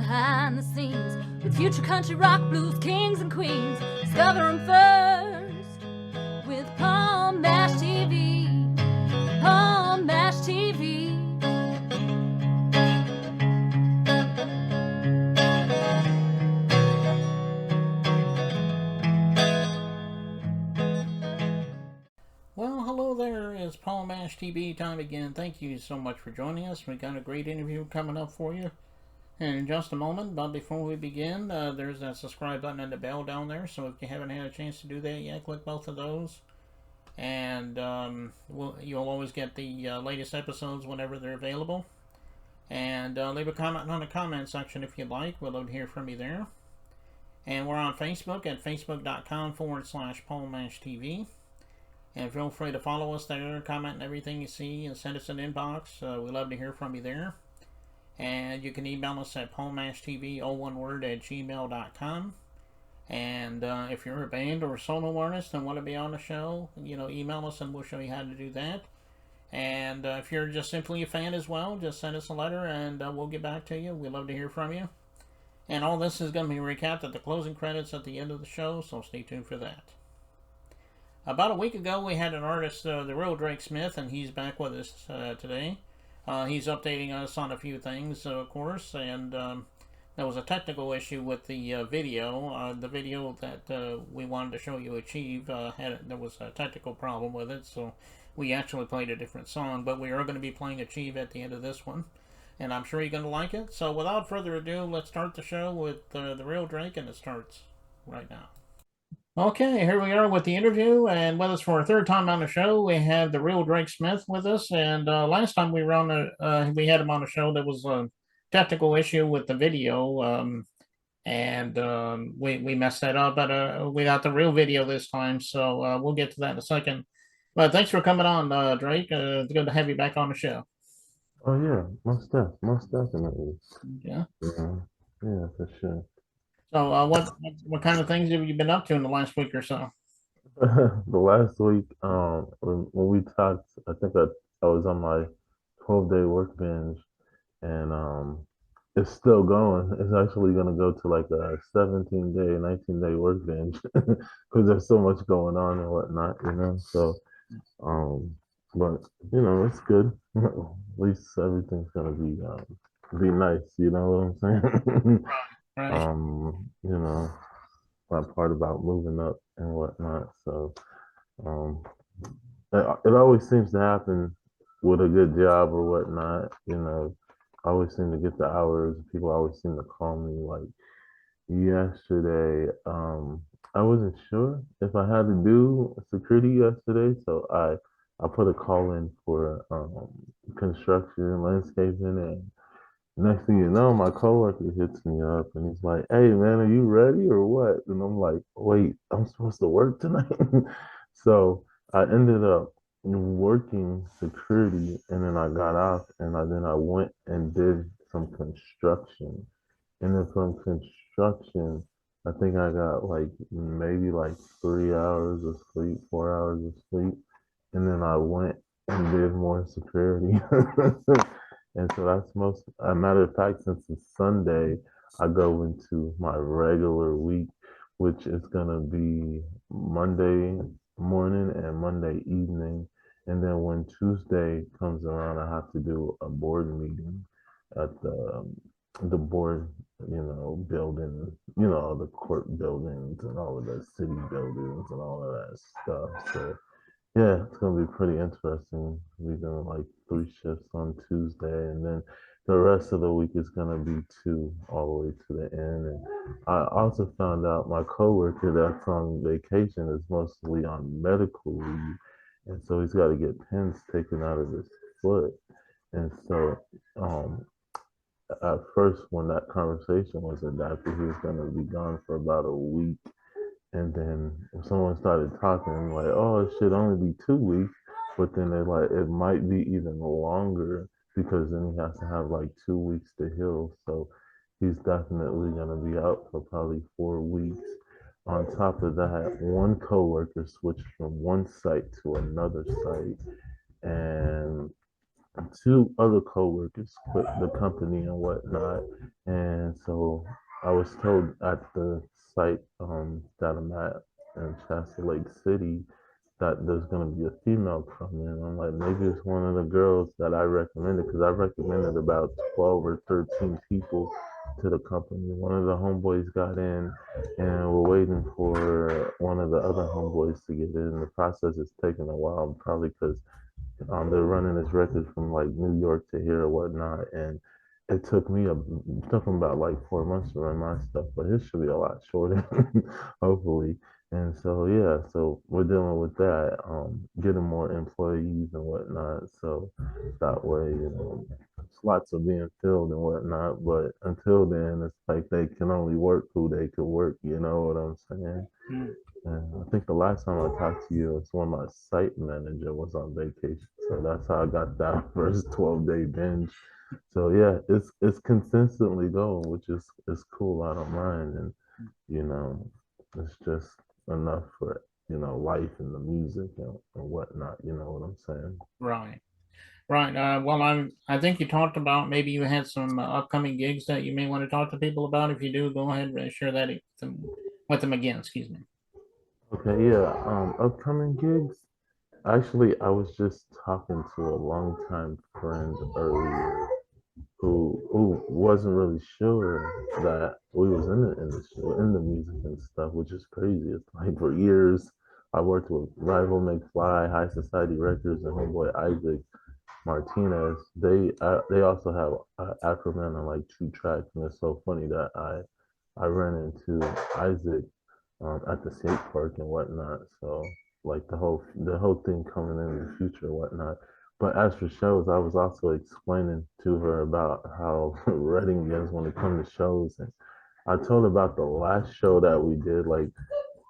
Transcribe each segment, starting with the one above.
behind the scenes with future country rock blues kings and queens. Discover them first with Palm Mash TV. Palm Mash TV. Well, hello there. It's Paul Mash TV time again. Thank you so much for joining us. We got a great interview coming up for you in just a moment. But before we begin, there's that subscribe button and the bell down there. So if you haven't had a chance to do that yet, click both of those. And you'll always get the latest episodes whenever they're available. And leave a comment on the comment section if you'd like. We'd love to hear from you there. And we're on Facebook at facebook.com/Paul Mash TV. And feel free to follow us there, comment on everything you see, and send us an inbox. We love to hear from you there. And you can email us at paulmashtv, all one word, at gmail.com. And if you're a band or a solo artist and want to be on the show, email us and we'll show you how to do that. And if you're just simply a fan as well, just send us a letter and we'll get back to you. We love to hear from you. And all this is going to be recapped at the closing credits at the end of the show, so stay tuned for that. About a week ago, we had an artist, the real Drake Smith, and he's back with us today. He's updating us on a few things, of course, and there was a technical issue with the video. The video that we wanted to show you Achieve, there was a technical problem with it, so we actually played a different song, but we are going to be playing Achieve at the end of this one, and I'm sure you're going to like it. So without further ado, let's start the show with the real Drake, and it starts right now. Okay, here we are with the interview, and with us for our third time on the show, we have the real Drake Smith with us. And last time we we had him on the show, there was a technical issue with the video, and we messed that up. But we got the real video this time, so we'll get to that in a second. But thanks for coming on, Drake. It's good to have you back on the show. Oh yeah, most definitely. Yeah. Yeah, for sure. So, what kind of things have you been up to in the last week or so? The last week, when we talked, I think I was on my 12-day work binge, and it's still going. It's actually gonna go to like a 17-day, 19-day work binge because there's so much going on and whatnot. So, um, but it's good. At least everything's gonna be nice. You know what I'm saying? Right. That part about moving up and whatnot. So, um, it always seems to happen with a good job or whatnot. I always seem to get the hours. People always seem to call me like yesterday. I wasn't sure if I had to do security yesterday, so I put a call in for construction, landscaping, and next thing you know, my coworker hits me up and he's like, "Hey man, are you ready or what?" And I'm like, "Wait, I'm supposed to work tonight." So I ended up working security, and then I got off, and then I went and did some construction, and then from construction, I think I got like maybe like 3 hours of sleep, 4 hours of sleep, and then I went and did more security. And so that's a matter of fact, since it's Sunday, I go into my regular week, which is gonna be Monday morning and Monday evening. And then when Tuesday comes around, I have to do a board meeting at the board, building, the court buildings and all of the city buildings and all of that stuff. So yeah, it's gonna be pretty interesting. We're doing like 3 shifts on Tuesday, and then the rest of the week is gonna be two all the way to the end. And I also found out my coworker that's on vacation is mostly on medical leave, and so he's got to get pins taken out of his foot. And so, at first, when that conversation was adapted, he was gonna be gone for about a week. And then someone started talking, I'm like, "Oh, it should only be 2 weeks." But then they're like, it might be even longer because then he has to have like 2 weeks to heal. So he's definitely going to be out for probably 4 weeks. On top of that, one coworker switched from one site to another site. And two other coworkers quit the company and whatnot, and so I was told at the site that I'm at in Shasta Lake City that there's gonna be a female coming. I'm like, maybe it's one of the girls that I recommended because I recommended about 12 or 13 people to the company. One of the homeboys got in, and we're waiting for one of the other homeboys to get in. The process is taking a while, probably because they're running this record from like New York to here or whatnot, and it took him about like 4 months to run my stuff, but his should be a lot shorter, hopefully. And so yeah, so we're dealing with that, getting more employees and whatnot. So that way, slots are being filled and whatnot. But until then, it's like they can only work who they could work. You know what I'm saying? Mm. And I think the last time I talked to you, it's when my site manager was on vacation. So that's how I got that first 12-day binge. So yeah, it's consistently going, which is cool. I don't mind, and you know, it's just enough for life and the music and whatnot. You know what I'm saying? Right. Right. Well, I think you talked about maybe you had some upcoming gigs that you may want to talk to people about. If you do, go ahead and share that with them again. Excuse me. Okay, yeah. Upcoming gigs. Actually, I was just talking to a longtime friend earlier who wasn't really sure that we was in the industry, in the music and stuff, which is crazy. It's like for years I worked with Rival McFly, High Society Records, and homeboy Isaac Martinez. They also have Acroman on like 2 tracks, and it's so funny that I ran into Isaac at the skate park and whatnot. So like the whole thing coming in the future and whatnot. But as for shows, I was also explaining to her about how Reading is when it comes to shows, and I told her about the last show that we did, like,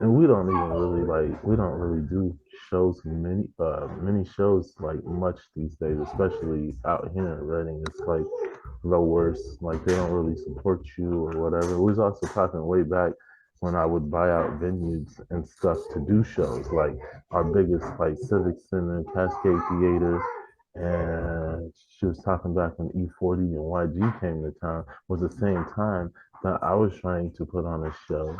and we don't really do shows many shows like much these days, especially out here in Reading. It's like the worst. Like they don't really support you or whatever. We was also talking way back when I would buy out venues and stuff to do shows. Like our biggest, like Civic Center, Cascade Theater, and she was talking back when E40 and YG came to town was the same time that I was trying to put on a show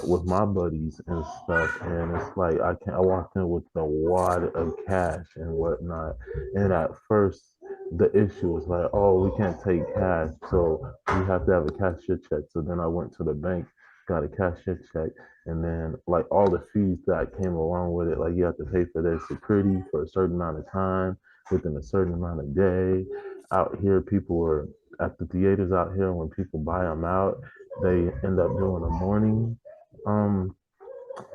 with my buddies and stuff. And it's like I walked in with the wad of cash and whatnot. And at first the issue was like, oh, we can't take cash, so we have to have a cashier check. So then I went to the bank, got a cashier check, and then like all the fees that came along with it, like you have to pay for their security for a certain amount of time within a certain amount of day. Out here, people were at the theaters out here. When people buy them out, they end up doing um,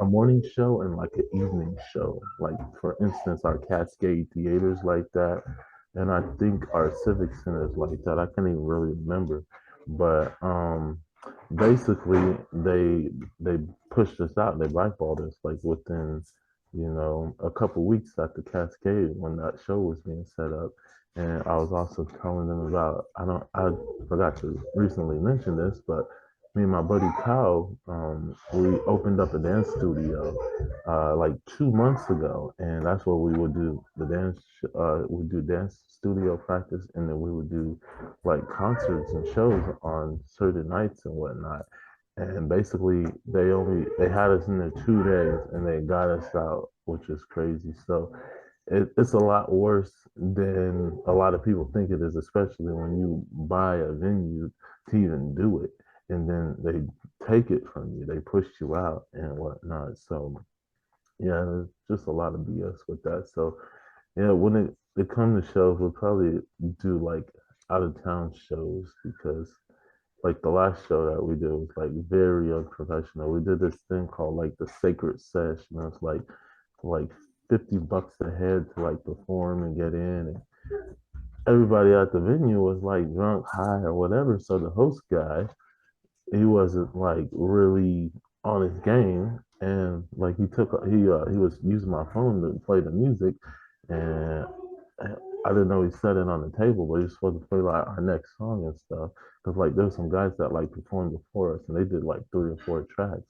a morning show and like an evening show. Like for instance, our Cascade theaters like that, and I think our Civic Centers like that. I can't even really remember, but basically they pushed us out. They blackballed us like within a couple weeks at the Cascade when that show was being set up. And I was also telling them about I forgot to recently mention this, but me and my buddy Kyle, we opened up a dance studio like 2 months ago, and that's what we would do. The dance, we do dance studio practice, and then we would do like concerts and shows on certain nights and whatnot. And basically, they had us in there 2 days, and they got us out, which is crazy. So it's a lot worse than a lot of people think it is, especially when you buy a venue to even do it, and then they take it from you, they push you out and whatnot. So yeah, there's just a lot of BS with that. So yeah, when it comes to shows, we'll probably do like out of town shows because like the last show that we did was like very unprofessional. We did this thing called like the Sacred Sesh, and it's like $50 a head to like perform and get in. And everybody at the venue was like drunk, high, or whatever. So the host guy, he wasn't like really on his game, and like he was using my phone to play the music, and I didn't know he set it on the table, but he was supposed to play like our next song and stuff. Cause like there's some guys that like performed before us, and they did like 3 or 4 tracks,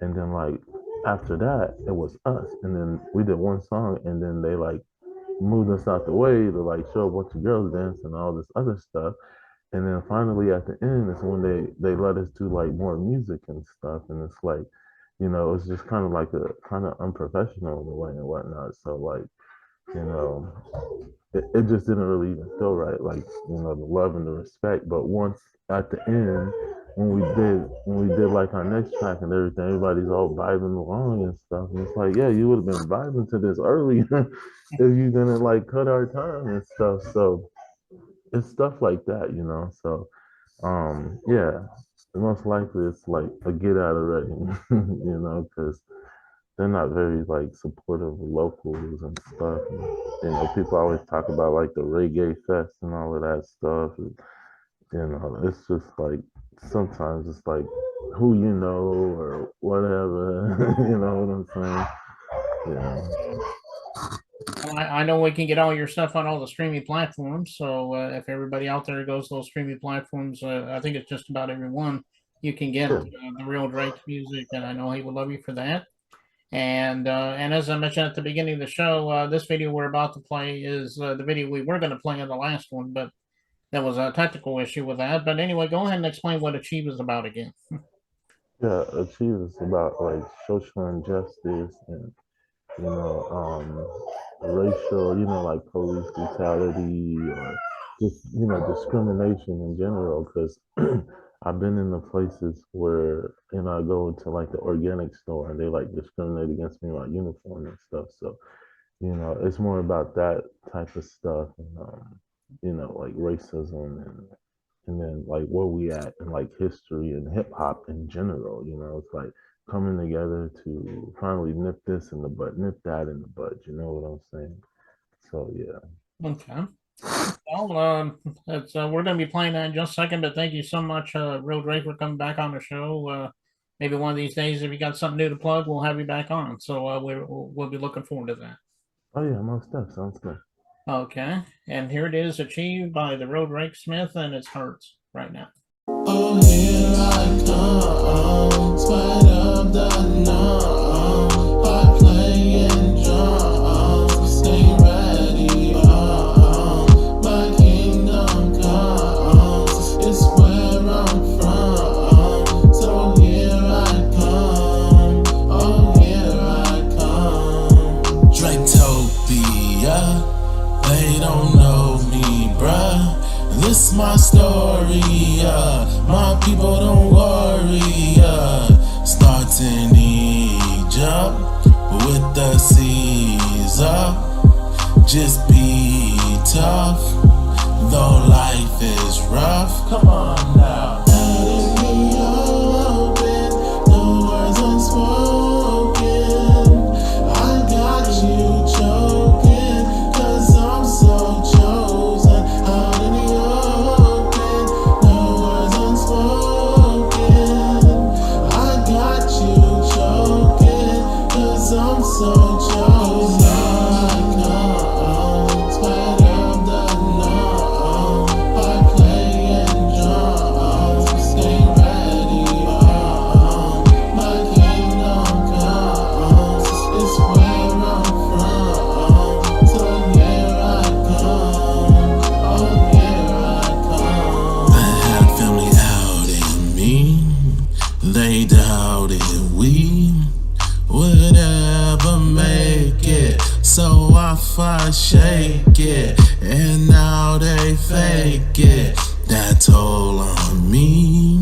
and then like after that it was us, and then we did one song, and then they like moved us out the way to like show a bunch of girls dance and all this other stuff. And then finally at the end is when they let us do like more music and stuff. And it's like, it's just kind of like a kind of unprofessional in a way and whatnot. So like, you know, it just didn't really even feel right, like, the love and the respect. But once at the end, when we did like our next track and everything, everybody's all vibing along and stuff. And it's like, yeah, you would have been vibing to this early if you didn't like cut our time and stuff. So it's stuff like that, So yeah, most likely it's like a get out already, because they're not very like supportive of locals and stuff. And, people always talk about like the reggae fest and all of that stuff. And, it's just like sometimes it's like who you know or whatever. You know what I'm saying? Yeah. I know we can get all your stuff on all the streaming platforms. So if everybody out there goes to those streaming platforms, I think it's just about every one, you can get Sure. the Real Drake's music, and I know he would love you for that. And as I mentioned at the beginning of the show, this video we're about to play is the video we were going to play in the last one, but there was a technical issue with that. But anyway, go ahead and explain what Achieve is about again. Yeah, Achieve is about like social injustice and racial, like police brutality or just, discrimination in general. Because I've been in the places where, I go to like the organic store and they like discriminate against me in my uniform and stuff. So, it's more about that type of stuff and, like racism and then like where we at in like history and hip hop in general. It's like coming together to finally nip this in the bud, nip that in the bud. You know what I'm saying? So yeah. Okay. Well, we're going to be playing that in just a second, but thank you so much, Real Drake, for coming back on the show. Maybe one of these days, if you got something new to plug, we'll have you back on. So we'll be looking forward to that. Oh yeah, most stuff sounds good. Okay, and here it is, Achieved by the Real Drake Smith, and it hurts right now. Oh, here I come, spite of the numb, by playing drums, stay ready, my kingdom comes, it's where I'm from, so here I come, oh, here I come. Draketopia, they don't know me, bruh. This my story, my people don't worry, starts in Egypt, with the seas up, just be tough, though life is rough, come on now. Out in the open, no words unspoken, I got you choking, 'cause I'm so chosen. Out in the open, no words unspoken, I got you choking, 'cause I'm so chosen. Spite of the numb, by playing drums, stay ready, my kingdom comes, it's where I'm from, so here I come, oh here I come. I had family out in me, they doubted we would ever make it, so I fight, shake it, and now they fake it. That toll on me,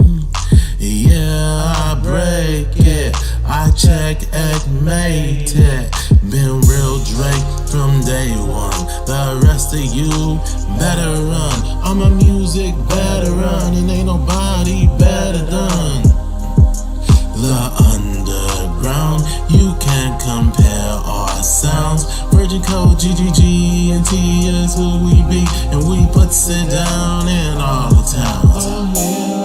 yeah, I break it. I checkmate it. Been Real Drake from day one. The rest of you better run. I'm a music veteran, and ain't nobody better done. The underground, you can't compare our sounds. Virgin Code, GGG, and T is who we be, and we puts it down in all the towns. Oh, yeah.